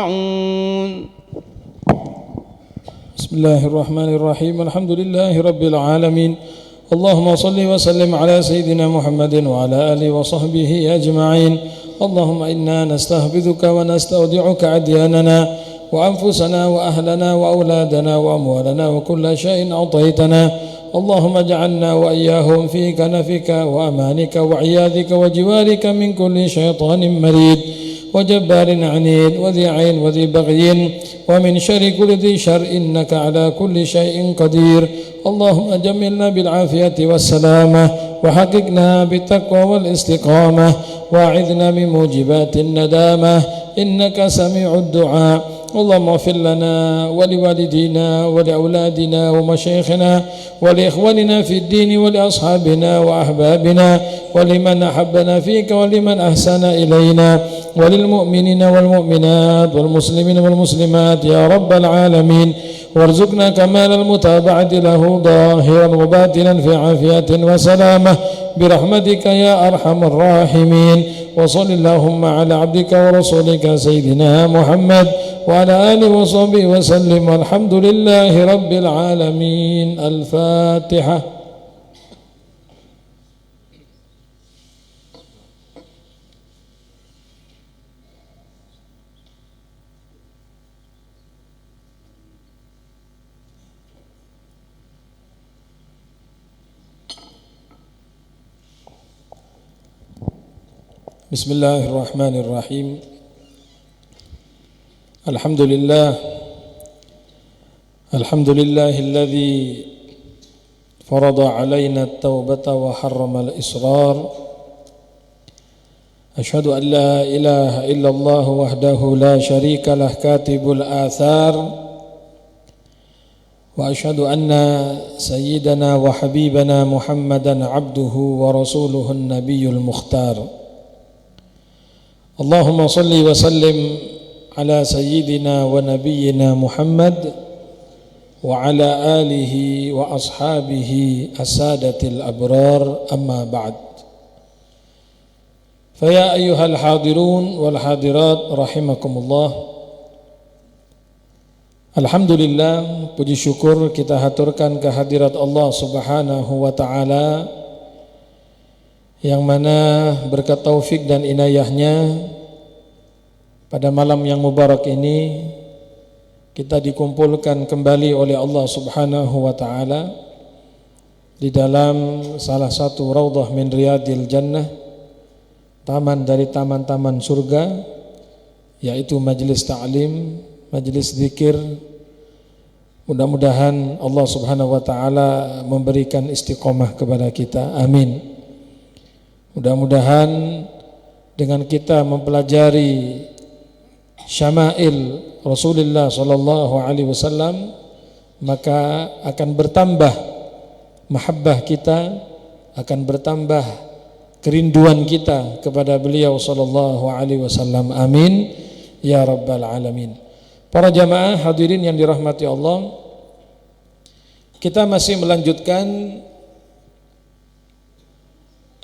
يسمعون بسم الله الرحمن الرحيم الحمد لله رب العالمين اللهم صل وسلم على سيدنا محمد وعلى آله وصحبه أجمعين اللهم إنا نستحفظك ونستودعك أدياننا وأنفسنا وأهلنا وأولادنا وأموالنا وكل شيء أعطيتنا اللهم اجعلنا وإياهم في كنفك وأمانك وعياذك وجوارك من كل شيطان مريد وجبار عنيد وذي عين وذي بغي ومن شر كل ذي شر إنك على كل شيء قدير اللهم جملنا بالعافية والسلامة وحققنا بالتقوى والاستقامة واعذنا من موجبات الندامة إنك سميع الدعاء اللهم اغفر لنا ولوالدينا ولأولادنا ومشايخنا ولإخواننا في الدين ولأصحابنا وأحبابنا ولمن أحبنا فيك ولمن أحسن إلينا وللمؤمنين والمؤمنات والمسلمين والمسلمات يا رب العالمين وارزقنا كمال المتابعة له ظاهرا وباطنا في عافية وسلامة برحمتك يا أرحم الراحمين وصل اللهم على عبدك ورسولك سيدنا محمد وعلى آله وصحبه وسلم والحمد لله رب العالمين الفاتحة. Bismillahirrahmanirrahim. Alhamdulillahilladzi farada alaina at-taubata wa harrama al-israr. Ashhadu an la ilaha illallah wahdahu la syarika lah katibul athar. Wa ashhadu anna sayyidana wa habibana Muhammadan abduhu wa rasuluhu an-nabiyyul mukhtar. Allahumma salli wa sallim ala sayyidina wa nabiyyina Muhammad wa ala alihi wa ashabihi asadatil abrar amma ba'd. Faya ayyuhal hadirun wal hadirat rahimakumullah. Alhamdulillah, puji syukur kita haturkan kehadirat Allah Subhanahu wa taala yang mana berkat taufik dan inayahnya pada malam yang mubarak ini kita dikumpulkan kembali oleh Allah Subhanahu wa taala di dalam salah satu raudhah min riyadil jannah, taman dari taman-taman surga, yaitu majlis ta'lim, majlis zikir. Mudah-mudahan Allah Subhanahu wa taala memberikan istiqomah kepada kita. Amin. Mudah-mudahan dengan kita mempelajari syama'il Rasulullah sallallahu alaihi wasallam maka akan bertambah mahabbah kita, akan bertambah kerinduan kita kepada beliau sallallahu alaihi wasallam. Amin ya rabbal alamin. Para jamaah hadirin yang dirahmati Allah, kita masih melanjutkan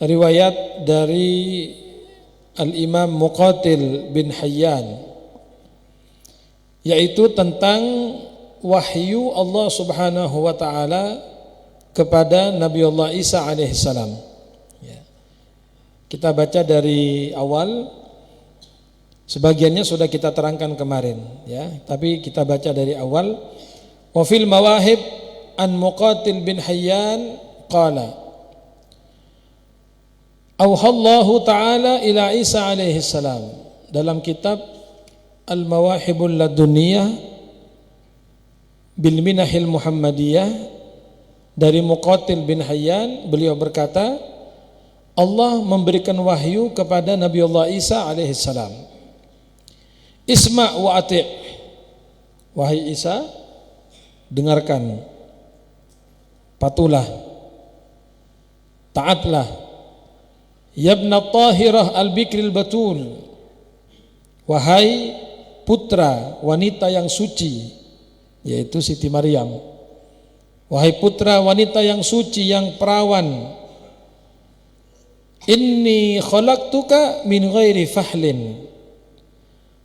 riwayat dari Al-Imam Muqatil bin Hayyan, yaitu tentang wahyu Allah Subhanahu wa taala kepada Nabiullah Isa alaihissalam. Kita baca dari awal, sebagiannya sudah kita terangkan kemarin, ya, tapi kita baca dari awal. Wa fil mawahib an Muqatil bin Hayyan qala Auhallahu ta'ala ila Isa alaihi salam. Dalam kitab Al-Mawahibul Laduniyah bil Minahil Muhammadiyah dari Muqatil bin Hayyan, beliau berkata, Allah memberikan wahyu kepada Nabiullah Isa alaihi salam. Isma' wa ati'. Wahai Isa, dengarkan, patulah, taatlah. Yabna Tahirah al-Bikril Batul, wahai putra wanita yang suci, yaitu Siti Maryam. Wahai putra wanita yang suci, yang perawan. Inni khalaqtuka min ghairi fahlin.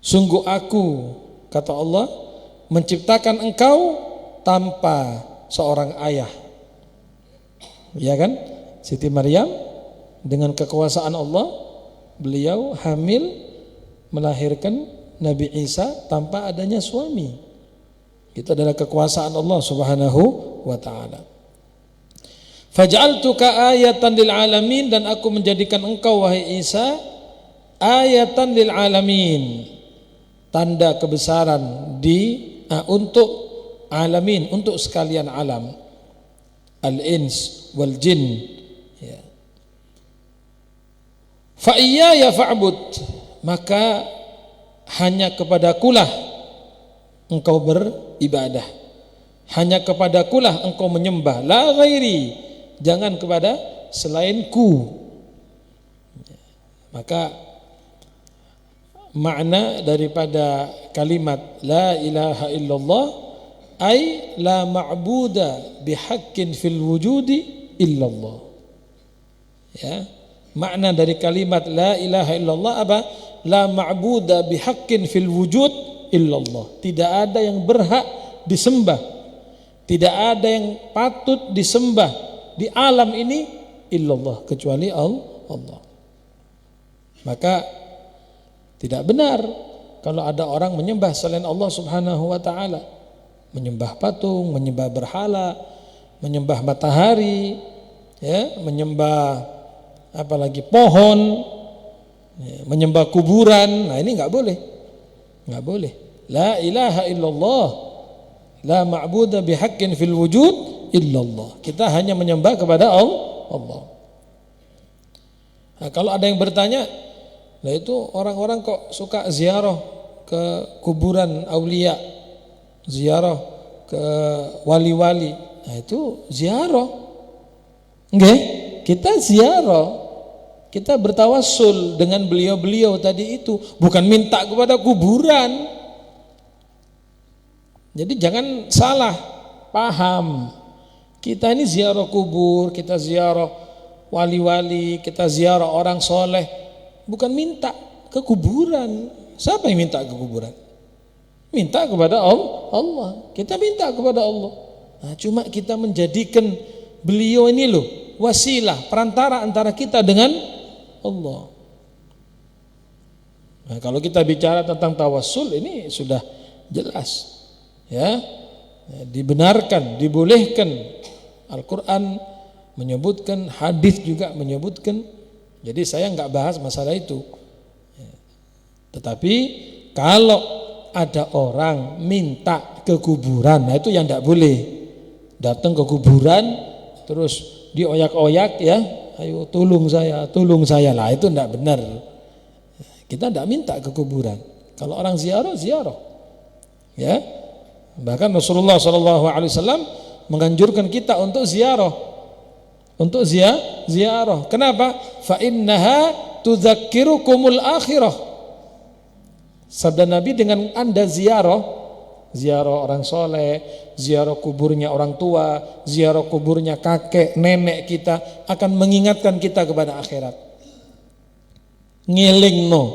Sungguh aku kata Allah, menciptakan engkau tanpa seorang ayah. Ya kan? Siti Maryam dengan kekuasaan Allah, beliau hamil melahirkan Nabi Isa tanpa adanya suami. Itu adalah kekuasaan Allah Subhanahu wa taala. Faj'altuka ayatan lil alamin, dan aku menjadikan engkau wahai Isa ayatan lil alamin, tanda kebesaran untuk alamin, untuk sekalian alam, al-ins wal jin. Ya. Fa iyaya fa'bud, maka hanya kepadakulah engkau beribadah, hanya kepadakulah engkau menyembah, la ghairi, jangan kepada selainku. Maka makna daripada kalimat la ilaha illallah ay la ma'buda bihaqqin fil wujudi illallah. Ya, makna dari kalimat la ilaha illallah apa? La ma'buda bihaqqin fil wujud illallah. Tidak ada yang berhak disembah, tidak ada yang patut disembah di alam ini illallah, kecuali Allah. Maka tidak benar kalau ada orang menyembah selain Allah Subhanahu wa taala, menyembah patung, menyembah berhala, menyembah matahari, ya, menyembah apalagi pohon, ya, menyembah kuburan. Nah, ini enggak boleh. Enggak boleh. La ilaha illallah, la ma'budu bihaqqin fil wujud illallah. Kita hanya menyembah kepada Allah. Nah, kalau ada yang bertanya, nah itu orang-orang kok suka ziarah ke kuburan aulia, ziarah ke wali-wali. Nah itu ziarah. Nggih, kita ziarah, kita bertawassul dengan beliau-beliau tadi itu, bukan minta kepada kuburan. Jadi jangan salah paham. Kita ini ziarah kubur, kita ziarah wali-wali, kita ziarah orang soleh, bukan minta ke kuburan. Siapa yang minta ke kuburan? Minta kepada Allah. Kita minta kepada Allah. Nah, cuma kita menjadikan beliau ini loh wasilah, perantara antara kita dengan Allah. Nah, kalau kita bicara tentang tawassul ini sudah jelas, ya, dibenarkan, dibolehkan. Al-Quran menyebutkan, hadis juga menyebutkan. Jadi saya nggak bahas masalah itu. Tetapi kalau ada orang minta ke kuburan, nah itu yang tidak boleh. Datang ke kuburan terus dioyak-oyak, ya, ayo tolong saya, lah itu tidak benar. Kita tidak minta ke kuburan. Kalau orang ziarah, ya. Bahkan Rasulullah SAW menganjurkan kita untuk ziarah. Untuk ziarah. Kenapa? Fa innaha tudzakkirukumul akhirah. Sabda Nabi, dengan Anda ziarah orang soleh, ziarah kuburnya orang tua, ziarah kuburnya kakek, nenek kita, akan mengingatkan kita kepada akhirat.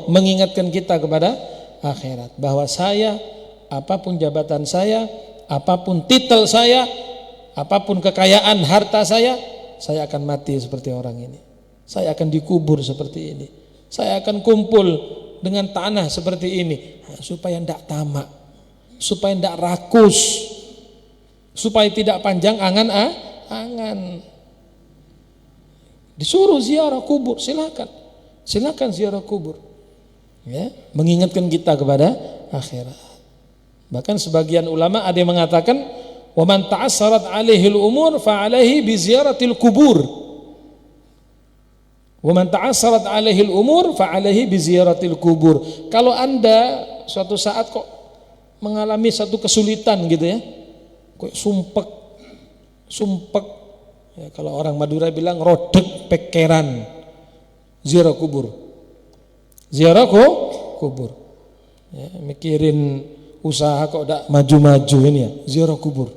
Mengingatkan kita kepada akhirat, bahwa saya, apapun jabatan saya, apapun titel saya, apapun kekayaan harta saya akan mati seperti orang ini. Saya akan dikubur seperti ini. Saya akan kumpul dengan tanah seperti ini. Nah, supaya tidak tamak, supaya tidak rakus, supaya tidak panjang angan-angan. Disuruh ziarah kubur, silakan ziarah kubur. Ya, mengingatkan kita kepada akhirat. Bahkan sebagian ulama ada yang mengatakan, wa man ta'assarat 'alaihil umur fa 'alaihi bi ziyaratil kubur. Wa man ta'assarat 'alaihil umur fa 'alaihi bi ziyaratil kubur. Kalau Anda suatu saat kok mengalami satu kesulitan gitu ya, kok sumpek, ya, kalau orang Madura bilang rodek pekeran, ziarah kubur. Ya, mikirin usaha kok tidak maju-maju ini ya, ziarah kubur.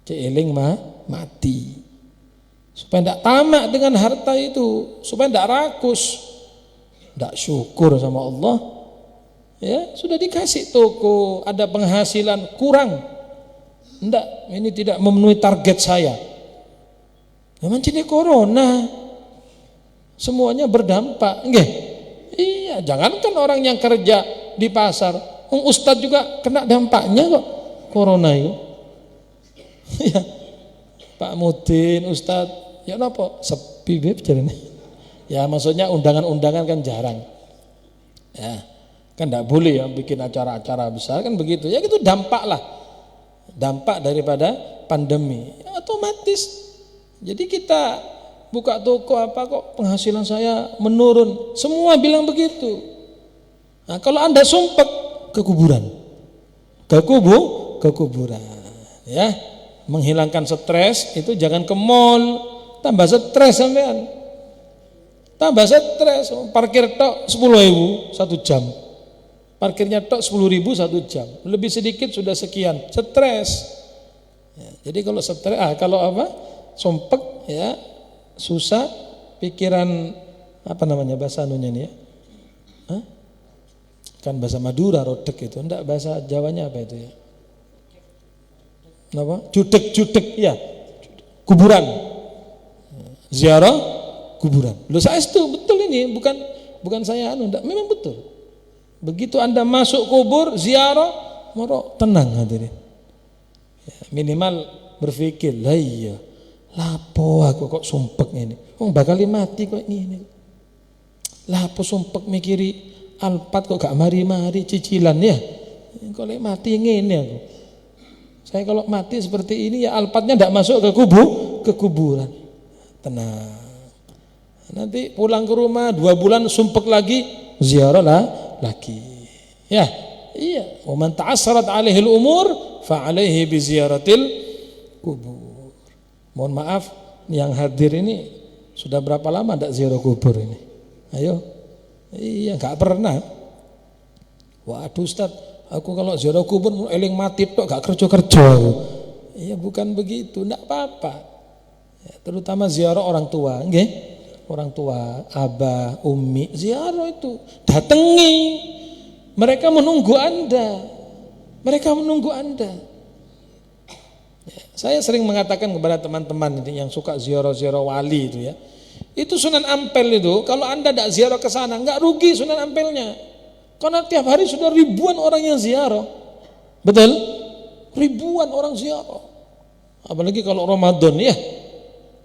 Eling mati. Supaya tidak tamak dengan harta itu, supaya tidak rakus, tidak syukur sama Allah. Ya, sudah dikasih toko, ada penghasilan kurang. Enggak, ini tidak memenuhi target saya. Memang ini corona. Semuanya berdampak, nggih. Iya, jangankan orang yang kerja di pasar, ustadz juga kena dampaknya kok corona itu. Ya, Pak Mudin, ustadz, ya napa sepi beb jarene. Ya maksudnya undangan-undangan kan jarang. Ya, kan enggak boleh ya bikin acara-acara besar kan begitu. Ya itu dampak lah. Dampak daripada pandemi. Ya, otomatis. Jadi kita buka toko apa kok penghasilan saya menurun. Semua bilang begitu. Nah, kalau Anda sumpek ke kuburan. Ke kuburan. Ya. Menghilangkan stres itu jangan ke mall. Tambah stres sampean. Tambah stres, parkir tok 10.000 1 jam. Parkirnya tok 10.000 1 jam. Lebih sedikit sudah sekian, stres. Ya, jadi kalau stres, kalau apa? Sumpek ya, susah, pikiran apa namanya bahasa anunya nih ya? Hah? Kan bahasa Madura rodek itu, enggak bahasa Jawanya apa itu ya? Apa? Judek ya. Kuburan. Ziarah kuburan. Loh saya itu betul ini, bukan saya enggak, memang betul. Begitu Anda masuk kubur, ziarah, moro tenang hadirin. Ya, minimal berpikir, lah iya, lapo aku kok sumpek ini. Bakal mati kok ini. Lapo sumpek mikiri alpat kok gak mari-mari cicilan ya. Kalau mati ngene aku. Saya kalau mati seperti ini ya alpatnya ndak masuk ke kuburan. Tenang. Nanti pulang ke rumah 2 bulan sumpek lagi, ziarah lagi. Ya, iya. Wa man ta'assarat 'alaihi al-umur fa 'alaihi bi ziyaratil kubur. Mohon maaf yang hadir ini sudah berapa lama ndak ziarah kubur ini? Ayo. Iya, enggak pernah. Waduh Ustaz, aku kalau ziarah kubur eling mati tok gak kerja-kerja aku. Iya, bukan begitu, enggak apa-apa. Ya, terutama ziarah orang tua, nggih. Orang tua, abah, umi, ziarah itu datangi. Mereka menunggu Anda. Ya, saya sering mengatakan kepada teman-teman yang suka ziarah-ziarah wali itu ya. Itu Sunan Ampel itu, kalau Anda tidak ziarah ke sana, enggak rugi Sunan Ampelnya. Karena tiap hari sudah ribuan orang yang ziarah. Betul? Ribuan orang ziarah. Apalagi kalau Ramadan ya.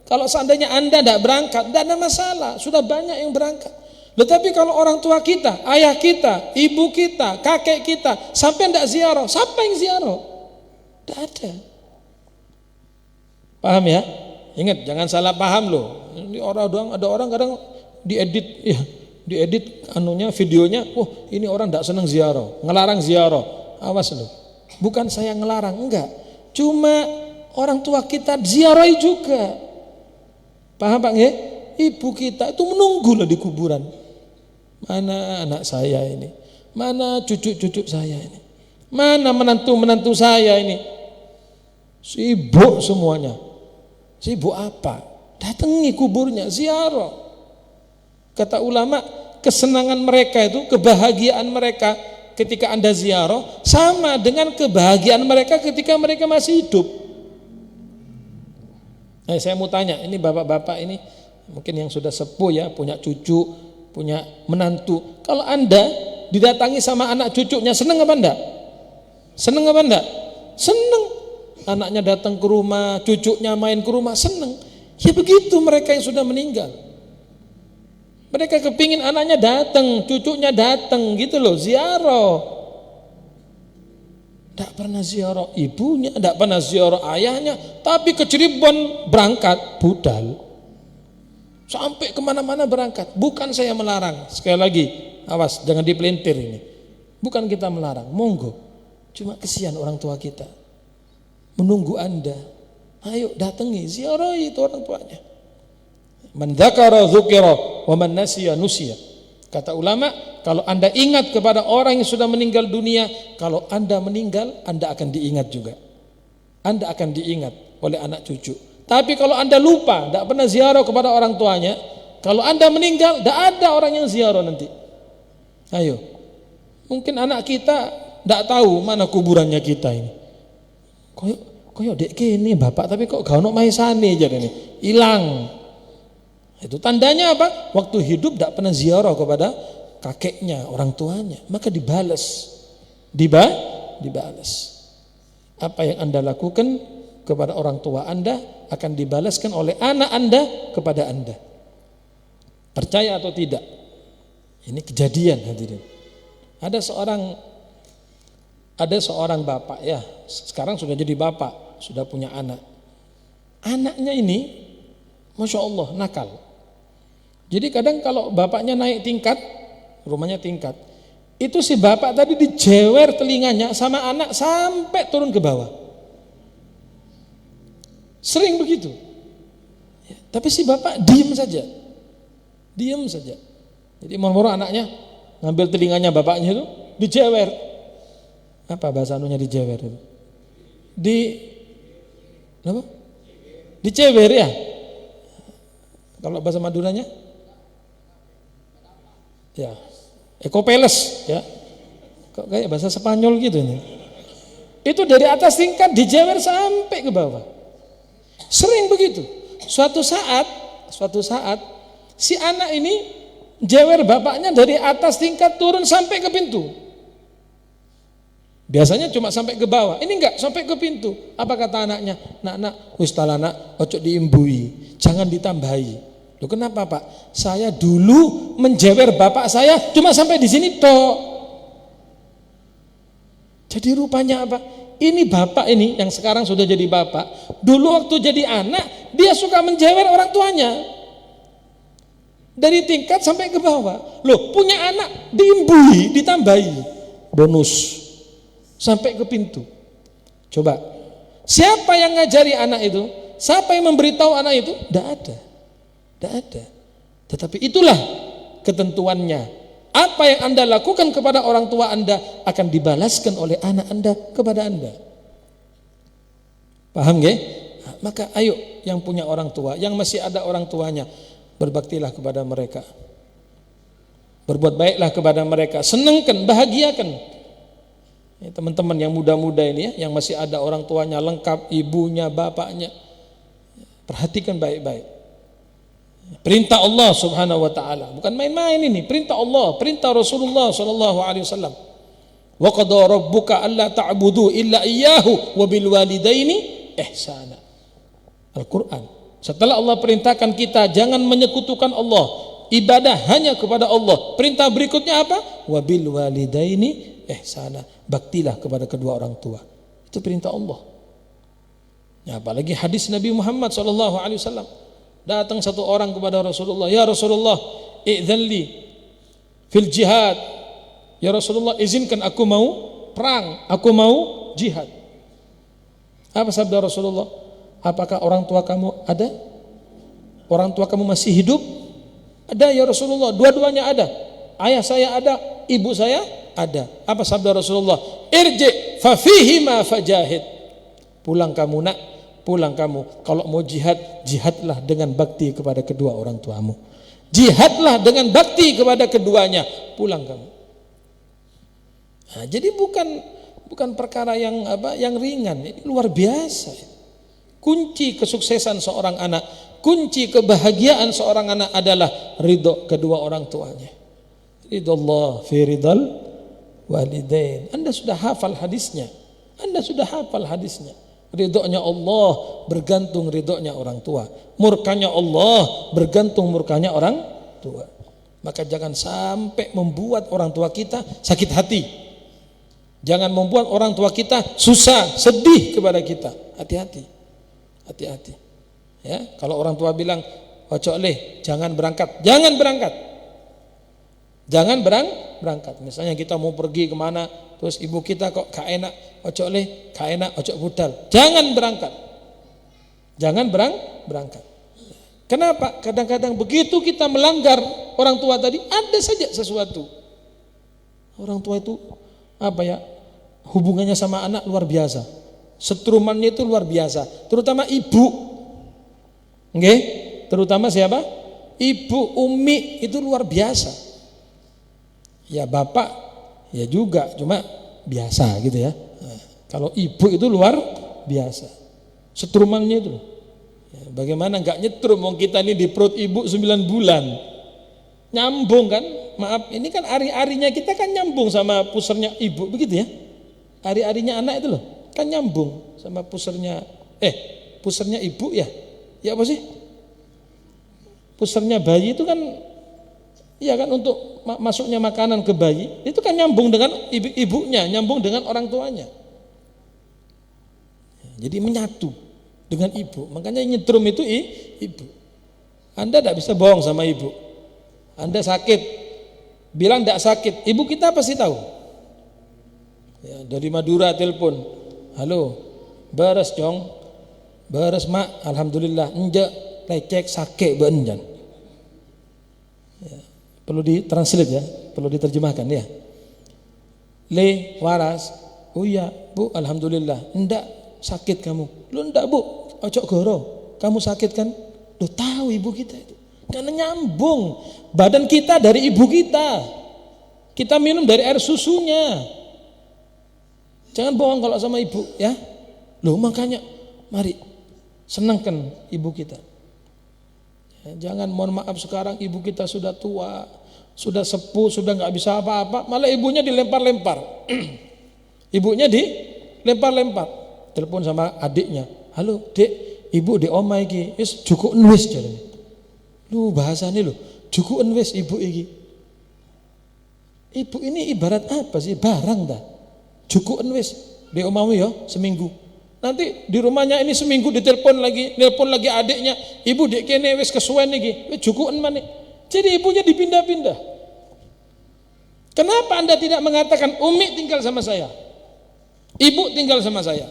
Kalau seandainya Anda tidak berangkat, tidak ada masalah, sudah banyak yang berangkat. Tetapi kalau orang tua kita, ayah kita, ibu kita, kakek kita, sampai tidak ziarah, siapa yang ziarah? Tidak ada. Paham ya? Ingat, jangan salah paham loh. Ini ada orang kadang diedit, ya, diedit anunya videonya, ini orang tidak senang ziarah, ngelarang ziarah. Awas loh. Bukan saya ngelarang, enggak. Cuma orang tua kita ziarahi juga. Paham Pak nggih? Ibu kita itu menunggu loh di kuburan. Mana anak saya ini? Mana cucu-cucu saya ini? Mana menantu-menantu saya ini? Sibuk semuanya. Sibuk apa? Datangi kuburnya, ziarah. Kata ulama, kesenangan mereka itu, kebahagiaan mereka ketika Anda ziarah sama dengan kebahagiaan mereka ketika mereka masih hidup. Saya mau tanya, ini bapak-bapak ini mungkin yang sudah sepuh ya, punya cucu, punya menantu. Kalau Anda didatangi sama anak cucunya, seneng apa enggak? Seneng apa enggak? Seneng. Anaknya datang ke rumah, cucunya main ke rumah, seneng. Ya begitu mereka yang sudah meninggal. Mereka kepingin anaknya datang, cucunya datang gitu loh, ziarah. Tidak pernah ziarah ibunya, tidak pernah ziarah ayahnya, tapi ke Cirebon berangkat budal, sampai kemana-mana berangkat. Bukan saya melarang, sekali lagi, awas jangan dipelintir ini. Bukan kita melarang, monggo. Cuma kesian orang tua kita, menunggu Anda. Ayo datangi, ziarahi itu orang tuanya. Man dzakara dzukira wa man nasiya nusiya. Kata ulama, kalau Anda ingat kepada orang yang sudah meninggal dunia, kalau Anda meninggal, Anda akan diingat juga. Anda akan diingat oleh anak cucu. Tapi kalau Anda lupa, tidak pernah ziarah kepada orang tuanya, kalau Anda meninggal, tidak ada orang yang ziarah nanti. Ayo, Mungkin anak kita tidak tahu mana kuburannya kita ini. Koyok dek kene bapak tapi kok gak ono maisane aja ini. Hilang. Itu tandanya apa? Waktu hidup tidak pernah ziarah kepada kakeknya, orang tuanya, maka dibalas. Dibalas. Apa yang Anda lakukan kepada orang tua Anda akan dibalaskan oleh anak Anda kepada Anda. Percaya atau tidak? Ini kejadian hadirin. Ada seorang bapak ya, sekarang sudah jadi bapak, sudah punya anak. Anaknya ini Masya Allah nakal. Jadi kadang kalau bapaknya naik tingkat, rumahnya tingkat, itu si bapak tadi dijewer telinganya sama anak sampai turun ke bawah. Sering begitu. Ya, tapi si bapak diam saja. Jadi moro-moro anaknya ngambil telinganya bapaknya itu dijewer. Apa bahasa anunya dijewer itu? Apa? Dicewer ya. Kalau bahasa Maduranya? Ya. Ekopeles ya. Kok kayak bahasa Spanyol gitu ini. Itu dari atas tingkat dijewer sampai ke bawah. Sering begitu. Suatu saat si anak ini jewer bapaknya dari atas tingkat turun sampai ke pintu. Biasanya cuma sampai ke bawah. Ini enggak, sampai ke pintu. Apa kata anaknya? Nak, wis talana ojo diimbui, jangan ditambahi. Loh kenapa Pak? Saya dulu menjewer bapak saya cuma sampai di sini tok. Jadi rupanya apa? Ini bapak ini yang sekarang sudah jadi bapak, dulu waktu jadi anak dia suka menjewer orang tuanya. Dari tingkat sampai ke bawah. Loh, punya anak diimbui, ditambahi bonus sampai ke pintu. Coba, siapa yang ngajari anak itu? Siapa yang memberitahu anak itu? Tidak ada. Tetapi itulah ketentuannya. Apa yang Anda lakukan kepada orang tua Anda akan dibalaskan oleh anak Anda kepada Anda. Paham nggih? Nah, maka ayo yang punya orang tua, yang masih ada orang tuanya, berbaktilah kepada mereka. Berbuat baiklah kepada mereka, senangkan, bahagiakan. Ya, teman-teman yang muda-muda ini ya, yang masih ada orang tuanya lengkap, ibunya, bapaknya, perhatikan baik-baik. Perintah Allah Subhanahu wa taala, bukan main-main ini, perintah Allah, perintah Rasulullah sallallahu alaihi wasallam. Wa qada rabbuka alla ta'budu illa iyyahu wa bil walidaini ihsana. Al-Qur'an. Setelah Allah perintahkan kita jangan menyekutukan Allah, ibadah hanya kepada Allah. Perintah berikutnya apa? Wa bil walidaini ihsana. Baktilah kepada kedua orang tua. Itu perintah Allah. Ya, apalagi hadis Nabi Muhammad sallallahu alaihi wasallam. Datang satu orang kepada Rasulullah, ya Rasulullah, i'dzanli fil jihad. Ya Rasulullah, izinkan aku mau perang, aku mau jihad. Apa sabda Rasulullah? Apakah orang tua kamu ada? Orang tua kamu masih hidup? Ada ya Rasulullah, dua-duanya ada. Ayah saya ada, ibu saya ada. Apa sabda Rasulullah? Irji fa fihi ma fajahid. Pulang kamu nak, pulang kamu. Kalau mau jihad, jihadlah dengan bakti kepada kedua orang tuamu. Jihadlah dengan bakti kepada keduanya. Pulang kamu. Nah, jadi bukan perkara yang ringan. Ini luar biasa. Kunci kesuksesan seorang anak, kunci kebahagiaan seorang anak adalah ridho kedua orang tuanya. Ridho Allah fi ridal walidain. Anda sudah hafal hadisnya. Ridhonya Allah bergantung ridhonya orang tua. Murkanya Allah bergantung murkanya orang tua. Maka jangan sampai membuat orang tua kita sakit hati. Jangan membuat orang tua kita susah, sedih kepada kita. Hati-hati. Ya, kalau orang tua bilang, "Ojo leh, jangan berangkat." Jangan berangkat. Misalnya kita mau pergi kemana, terus ibu kita kok gak enak, ojo leh, gak enak, ojo budal. Jangan berangkat. Kenapa? Kadang-kadang begitu kita melanggar orang tua tadi, ada saja sesuatu. Orang tua itu hubungannya sama anak luar biasa. Setrumannya itu luar biasa, terutama ibu. Nggih? Terutama siapa? Ibu, umi itu luar biasa. Ya bapak, Ya juga, cuma biasa gitu ya. Nah, kalau ibu itu luar biasa. Setrumannya itu. Ya, bagaimana nggak nyetrum? Wong kita ini di perut ibu 9 bulan. Nyambung kan? Maaf, ini kan ari-arinya kita kan nyambung sama pusernya ibu, begitu ya? Ari-arinya anak itu loh, kan nyambung sama pusernya ibu ya. Ya apa sih? Pusernya bayi itu kan ya kan untuk masuknya makanan ke bayi, itu kan nyambung dengan ibunya, nyambung dengan orang tuanya. Jadi menyatu dengan ibu. Makanya nyetrum itu ibu. Anda tidak bisa bohong sama ibu. Anda sakit, bilang tidak sakit, ibu kita pasti tahu. Ya, dari Madura telepon, halo, beres jong, beres mak, alhamdulillah, enjak, lecek sakit benjan. Ya, perlu ditranslate ya, perlu diterjemahkan ya. Le waras, oh iya bu, alhamdulillah, enggak sakit kamu, lu enggak bu, ojok goro, kamu sakit kan? Lu tahu ibu kita itu. Karena nyambung badan kita dari ibu kita minum dari air susunya. Jangan bohong kalau sama ibu ya. Loh makanya mari senangkan ibu kita ya, jangan, mohon maaf, sekarang ibu kita sudah tua, sudah sepuh, sudah nggak bisa apa-apa, malah ibunya dilempar-lempar. Ibunya dilempar-lempar. Telepon sama adiknya, halo dek, ibu di omah iki wis cukup nulis jarene. Lu bahasanya lu, jukuan wes ibu iki. Ibu ini ibarat apa sih? Barang dah. Jukuan wes di omahmu ya seminggu. Nanti di rumahnya ini seminggu ditelepon lagi adiknya, ibu dek kene wes kesuwen iki. Jukuan mana? Jadi ibunya dipindah-pindah. Kenapa Anda tidak mengatakan Umi tinggal sama saya, ibu tinggal sama saya,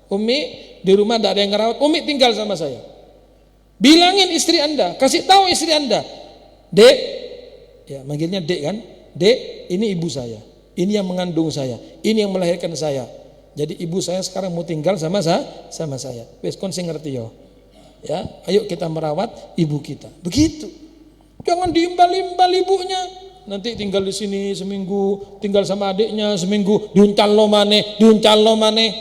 Umi di rumah tidak ada yang ngerawat, Umi tinggal sama saya. Bilangin istri Anda, kasih tahu istri Anda, dek, ya manggilnya dek kan, dek, ini ibu saya, ini yang mengandung saya, ini yang melahirkan saya. Jadi ibu saya sekarang mau tinggal sama saya. Wes kon sing ngerti yo. Ya, ayo kita merawat ibu kita. Begitu. Jangan diimbal-imbal ibunya. Nanti tinggal di sini seminggu, tinggal sama adiknya seminggu, diuncal lo maneh.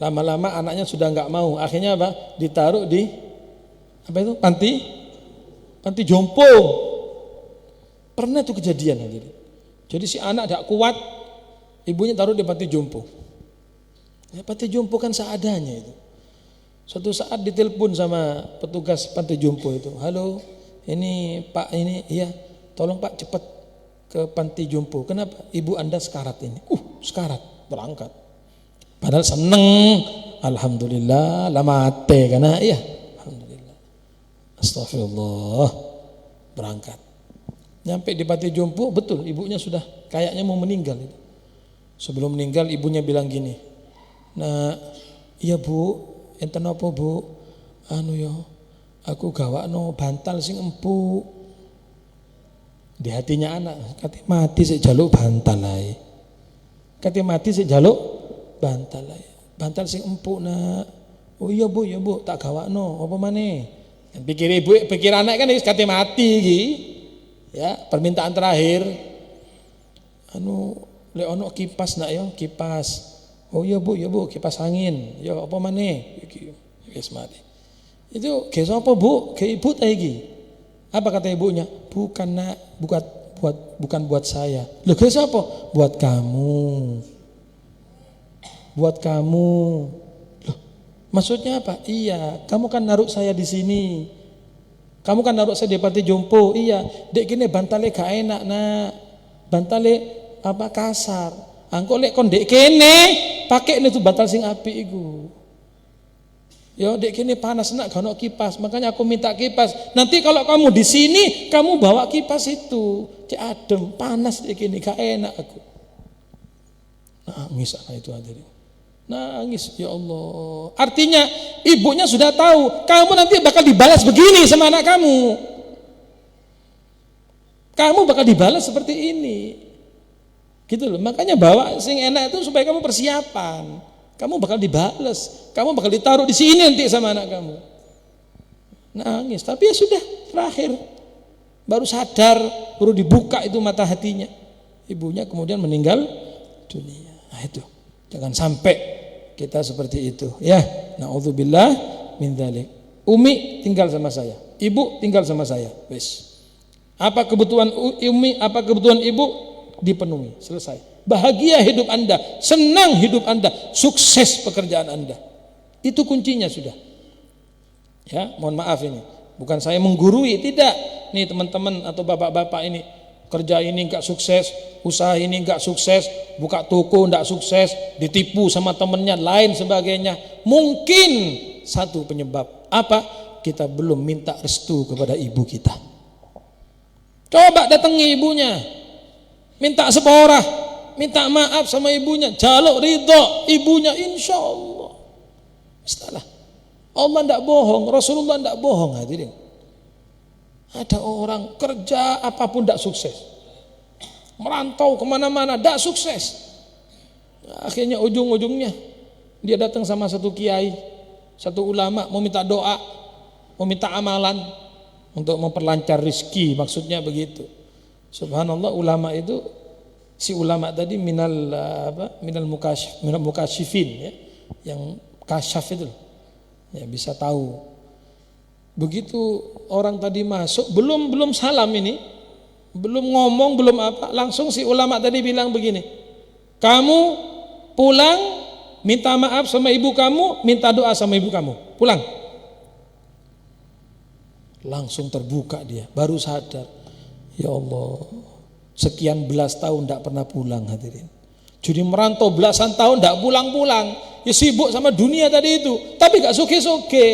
Lama-lama anaknya sudah nggak mau, akhirnya apa? Ditaruh di apa itu? Panti jompo. Pernah itu kejadian gitu. Jadi si anak tidak kuat, ibunya taruh di panti jompo. Ya, panti jompo kan seadanya itu. Suatu saat ditelepon sama petugas panti jompo itu, halo, ini Pak, ini iya, tolong Pak cepat ke panti jompo. Kenapa? Ibu Anda sekarat ini. Sekarat, berangkat. Padahal seneng, alhamdulillah, lamate karena iya, alhamdulillah, astagfirullah, berangkat. Nyampe di panti jompo, betul ibunya sudah kayaknya mau meninggal. Sebelum meninggal ibunya bilang gini, nah iya bu, enten apa bu? Anu yo, aku gawakno bantal sing empuk. Di hatinya anak, kate mati sik jaluk bantal ae. Kate mati sik jaluk bantal sing empuk nak. Oh iya bu, tak gawakno apa maneh. Pikir ibu, pikir anak kan wis kate mati iki. Ya, permintaan terakhir. Anu lek ono kipas nak ya, kipas. Oh iya bu, kipas angin. Ya apa maneh iki. Wis mati. Itu ge sapa bu? Ge ibu ta iki. Apa kata ibunya? Bukan nak, bukan buat saya. Lho ge sapa? Buat kamu. Buat kamu. Loh, maksudnya apa? Iya, kamu kan naruh saya di sini. Kamu kan naruh saya di panti jompo. Iya, dek gini bantale gak enak nak. Bantale apa kasar. Angko lek kon dek kene pakai itu bantal sing apik iku. Ya dek kene panas nak gak ono kipas. Makanya aku minta kipas. Nanti kalau kamu di sini kamu bawa kipas itu. Cek adem, panas dek kene gak enak aku. Nangis anak itu hadirin. Nangis, ya Allah. Artinya ibunya sudah tahu kamu nanti bakal dibalas begini sama anak kamu. Kamu bakal dibalas seperti ini. Gitu loh. Makanya bawa sing enak itu supaya kamu persiapan. Kamu bakal dibalas, kamu bakal ditaruh di sini nanti sama anak kamu. Nangis, tapi ya sudah terakhir. baru sadar, baru dibuka itu mata hatinya. Ibunya kemudian meninggal dunia. Nah itu, jangan sampai kita seperti itu ya. Na'udzubillah min dzalik. Umi tinggal sama saya, ibu tinggal sama saya. Wes. Apa kebutuhan umi, apa kebutuhan ibu dipenuhi, selesai. Bahagia hidup Anda, senang hidup Anda, sukses pekerjaan Anda. Itu kuncinya sudah. Ya, mohon maaf ini. Bukan saya menggurui, tidak. Nih teman-teman atau bapak-bapak ini, kerja ini enggak sukses, usaha ini enggak sukses, buka toko enggak sukses, ditipu sama temennya, lain sebagainya. Mungkin satu penyebab. Apa? Kita belum minta restu kepada ibu kita. Coba datangi ibunya, minta seporah, minta maaf sama ibunya, jaluk ridho ibunya, insya Allah. Setelah Allah tidak bohong, Rasulullah tidak bohong. Hadirin, ada orang kerja apapun tidak sukses, merantau kemana-mana tidak sukses. Akhirnya ujung-ujungnya dia datang sama satu kiai, satu ulama, mau minta doa, mau minta amalan untuk memperlancar rizki, maksudnya begitu. Subhanallah, ulama itu, si ulama tadi minal mukasyifin ya, yang kasyaf itu ya, bisa tahu. Begitu orang tadi masuk, belum salam ini, belum ngomong, belum apa, langsung si ulama tadi bilang begini, kamu pulang, minta maaf sama ibu kamu, minta doa sama ibu kamu, pulang. Langsung terbuka dia, baru sadar, ya Allah, sekian belas tahun tidak pernah pulang. Hadirin, jadi merantau belasan tahun tidak pulang-pulang, ya sibuk sama dunia tadi itu, tapi gak suke-suke,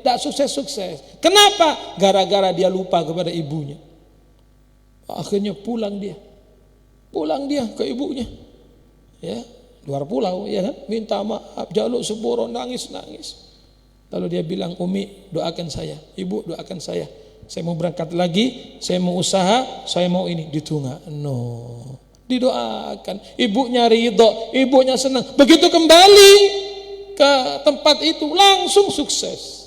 tidak sukses-sukses. Kenapa? Gara-gara dia lupa kepada ibunya. Akhirnya pulang dia ke ibunya, ya, luar pulau, ya kan, minta maaf, jaluk sepuro, nangis. Lalu dia bilang, Umi doakan saya, Ibu doakan saya mau berangkat lagi, saya mau usaha, saya mau ini. Ditunggu, didoakan, ibunya ridho, ibunya senang. Begitu kembali ke tempat itu langsung sukses.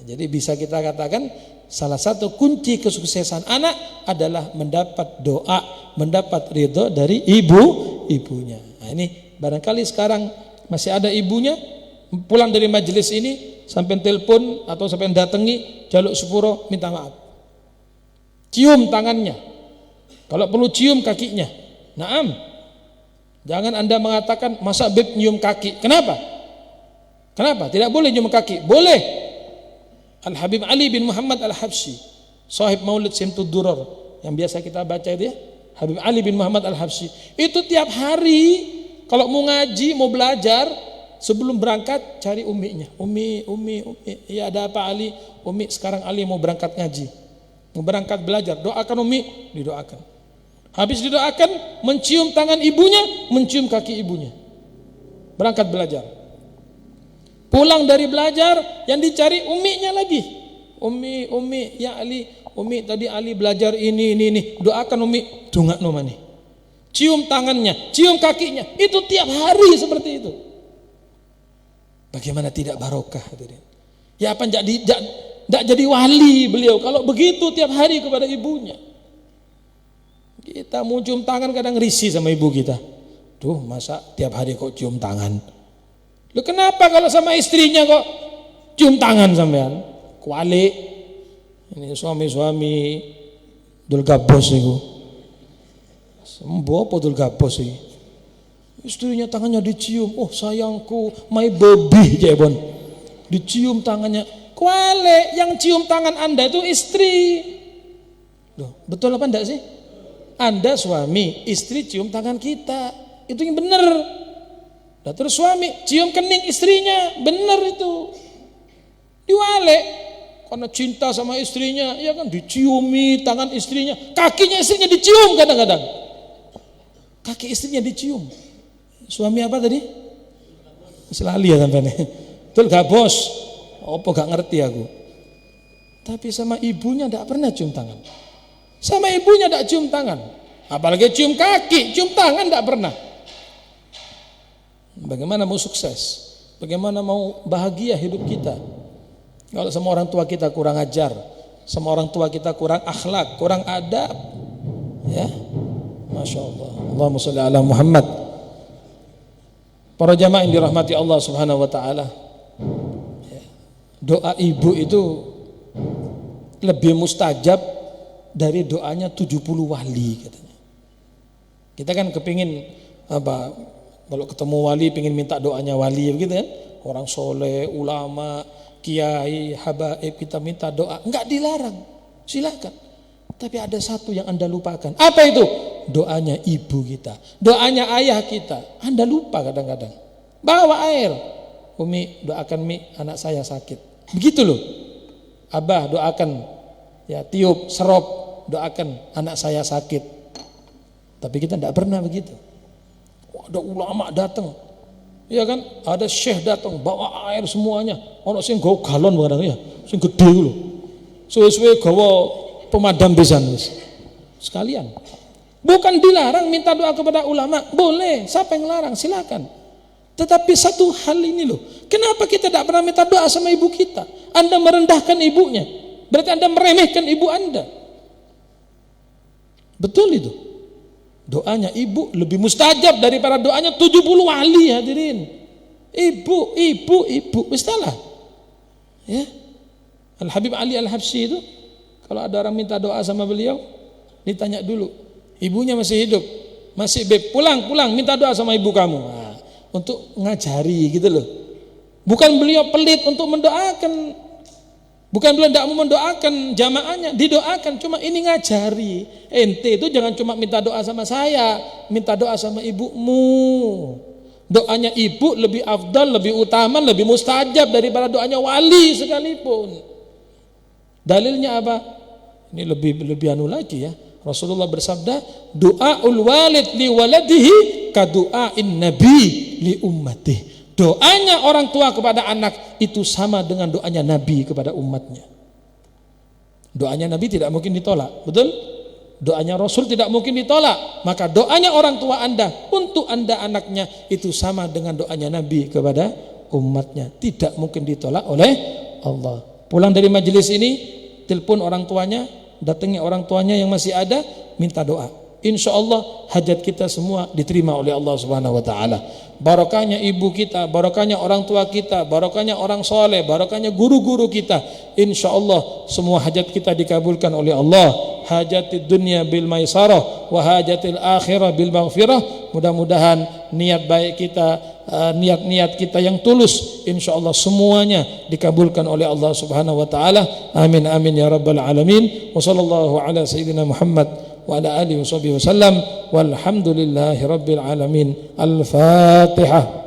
Jadi bisa kita katakan salah satu kunci kesuksesan anak adalah mendapat doa, mendapat ridho dari ibunya. Nah ini barangkali sekarang masih ada ibunya, pulang dari majelis ini sampai telepon atau sampai datangi, jaluk sepuro, minta maaf, cium tangannya, kalau perlu cium kakinya. Naam, jangan Anda mengatakan masa beb nyium kaki. Kenapa? Tidak boleh nyium kaki? Boleh. Al Habib Ali bin Muhammad Al Habsyi, sahib Maulid Simtud Duror yang biasa kita baca itu ya, Habib Ali bin Muhammad Al Habsyi, itu tiap hari kalau mau ngaji, mau belajar, sebelum berangkat cari uminya. Umi, ya ada apa Ali? Umi, sekarang Ali mau berangkat ngaji, mau berangkat belajar, doakan Umi, didoakan. Habis didoakan, mencium tangan ibunya, mencium kaki ibunya, berangkat belajar. Pulang dari belajar, yang dicari uminya lagi. Umi, ya Ali, Umi tadi Ali belajar ini, doakan Umi, dungak nomani. Cium tangannya, cium kakinya, itu tiap hari seperti itu. Bagaimana tidak barokah, hadirin? Ya apa tidak jadi wali beliau kalau begitu tiap hari kepada ibunya. Kita mau cium tangan kadang risih sama ibu kita. Duh, masa tiap hari kok cium tangan? Loh kenapa kalau sama istrinya kok cium tangan sampean? Kuali. Ini suami-suami dul gabos itu. Sembo podul gabos iki. Istrinya tangannya dicium, oh sayangku, my baby jebon. Dicium tangannya. Kuale, yang cium tangan Anda itu istri. Loh, betul apa enggak sih? Anda suami, istri cium tangan kita. Itu yang benar. Nah, terus suami cium kening istrinya, benar itu. Diwale karena cinta sama istrinya, ya kan diciumi tangan istrinya, kakinya istrinya dicium kadang-kadang. Kaki istrinya dicium. Suami apa tadi? Selali ya sampai nih. Betul gak bos? Apa gak ngerti aku. Tapi sama ibunya tidak pernah cium tangan. Sama ibunya tidak cium tangan. Apalagi cium kaki, cium tangan tidak pernah. Bagaimana mau sukses? Bagaimana mau bahagia hidup kita? Kalau sama orang tua kita kurang ajar, sama orang tua kita kurang akhlak, kurang adab. Ya. Masya Allah. Allahumma sholli ala Muhammad. Para jamaah yang dirahmati Allah Subhanahu wa taala. Doa ibu itu lebih mustajab dari doanya 70 wali katanya. Kita kan kepingin apa, kalau ketemu wali pingin minta doanya wali begitu kan? Orang soleh, ulama, kiai, habaib kita minta doa, enggak dilarang, silakan. Tapi ada satu yang Anda lupakan. Apa itu? Doanya ibu kita, doanya ayah kita. Anda lupa kadang-kadang. Bawa air, Umi doakan Mi anak saya sakit. Begitu loh. Abah doakan, ya tiup, serop, doakan anak saya sakit. Tapi kita tidak pernah begitu. Ada ulama datang, ya kan? Ada syekh datang, bawa air semuanya. Ono sing gawa galon kadang ya, sing gede loh. Suwe-suwe gawa pemadam pisan wis. Sekalian. Bukan dilarang minta doa kepada ulama, boleh. Siapa yang larang? Silakan. Tetapi satu hal ini loh, kenapa kita tidak pernah minta doa sama ibu kita? Anda merendahkan ibunya, berarti Anda meremehkan ibu Anda. Betul itu. Doanya ibu lebih mustajab daripada doanya 70 wali, hadirin. Ibu, istalah. Ya. Al-Habib Ali Al-Habsyi itu, kalau ada orang minta doa sama beliau, ditanya dulu, ibunya masih hidup, masih beb, pulang minta doa sama ibu kamu. Nah, untuk ngajari gitu loh. Bukan beliau pelit untuk mendoakan, bukan beliau tidak mau mendoakan jamaahnya, didoakan, cuma ini ngajari. Ente itu jangan cuma minta doa sama saya, minta doa sama ibumu. Doanya ibu lebih afdal, lebih utama, lebih mustajab daripada doanya wali sekalipun. Dalilnya apa? Ini lebih anu lagi ya. Rasulullah bersabda, doaul walid li waladihi ka doain nabi li ummatihi. Doanya orang tua kepada anak itu sama dengan doanya Nabi kepada umatnya. Doanya Nabi tidak mungkin ditolak, betul? Doanya Rasul tidak mungkin ditolak. Maka doanya orang tua Anda untuk Anda anaknya itu sama dengan doanya Nabi kepada umatnya. Tidak mungkin ditolak oleh Allah. Pulang dari majelis ini, telepon orang tuanya, datangi orang tuanya yang masih ada, minta doa. Insya Allah hajat kita semua diterima oleh Allah Subhanahu Wa Taala. Barokahnya ibu kita, barokahnya orang tua kita, barokahnya orang soleh, barokahnya guru-guru kita. Insya Allah semua hajat kita dikabulkan oleh Allah. Hajatid dunya bil maisarah, wa hajatil akhirah bil maghfirah. Mudah-mudahan niat baik kita, niat-niat kita yang tulus, insya Allah semuanya dikabulkan oleh Allah Subhanahu Wa Taala. Amin amin ya rabbal alamin. Wa sallallahu ala sayyidina Muhammad wa ala alihi wa sahbihi wa sallam walhamdulillahi rabbil alamin. Al-Fatihah.